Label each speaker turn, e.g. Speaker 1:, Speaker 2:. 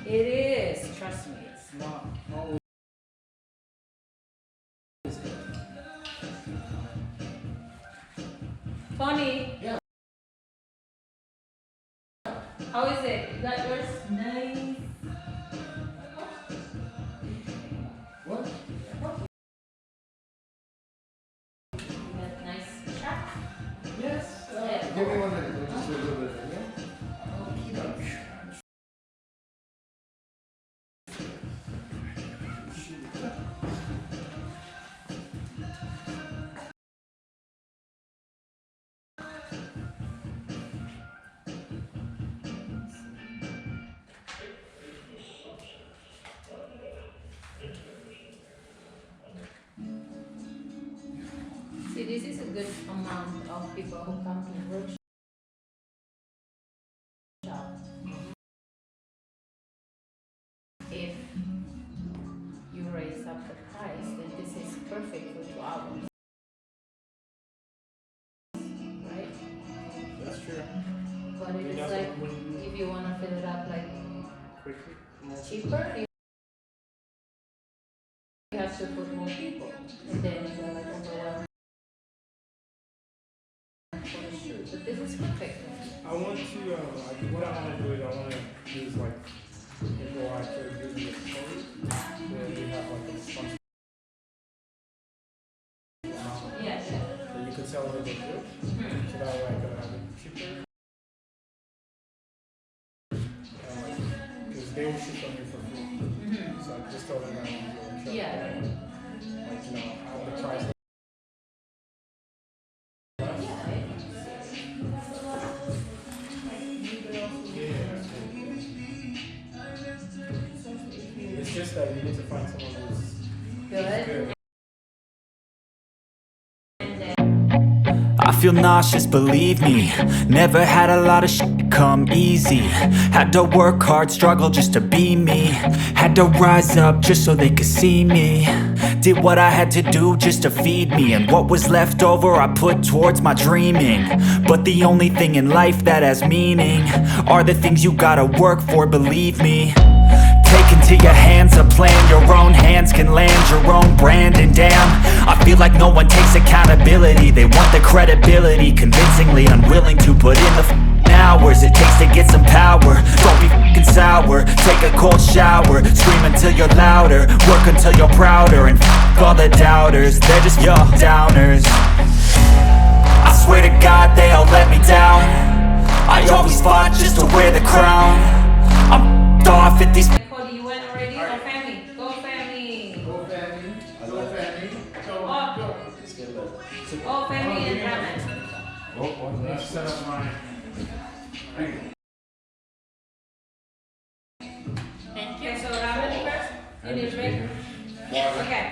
Speaker 1: It is. Trust me.
Speaker 2: It's not always good.
Speaker 1: Tony,
Speaker 2: Yeah.
Speaker 1: how is it? You got yours? Nice.
Speaker 2: What?
Speaker 1: You got nice shot?
Speaker 2: Yes.
Speaker 1: Yeah.
Speaker 2: Give me 1 minute. We'll just do a little bit of it, yeah?
Speaker 1: Okey-doke. See, this is a good amount of people who come to the workshop. If you raise up the price, then this is perfect for 2 hours. Right?
Speaker 2: That's true.
Speaker 1: But it is like, if you want to fill it up like
Speaker 2: Quickly.
Speaker 1: cheaper, you have to put more people. And then you're like overwhelmed for the shoot. But this is perfect.
Speaker 2: I want to, what I want to do is I want to use like, people are actually using the story where we have like a response.
Speaker 1: Yeah, yeah.
Speaker 2: So you could sell it a bit good. So that way I could have it cheaper. Because they will shoot on you for free. So I just told them that I want to do a workshop.
Speaker 1: Yeah.
Speaker 2: Like, you know, how the price. It's just that you need to find someone who's
Speaker 1: Good.
Speaker 3: I feel nauseous, believe me. Never had a lot of shit come easy. Had to work hard, struggle just to be me. Had to rise up just so they could see me. Did what I had to do just to feed me. And what was left over I put towards my dreaming. But the only thing in life that has meaning are the things you gotta work for, believe me. Take into your hands a plan. Your own hands can land your own brand. And damn, I feel like no one takes accountability. They want the credibility, convincingly unwilling to put in the hours it takes to get some power. Don't be f***ing sour. Take a cold shower. Scream until you're louder. Work until you're prouder. And f*** all the doubters. They're just your downers. I swear to God they all let me down. I always fought just to wear the crown. I'm f***ed off at these.
Speaker 1: Cody, you went already? Go family. Go family.
Speaker 2: Go family. Go family. Go. Let's get lit.
Speaker 1: Oh, family and ramen.
Speaker 2: Let's set up my.
Speaker 1: Okay, so ramen first. You need drink? Okay.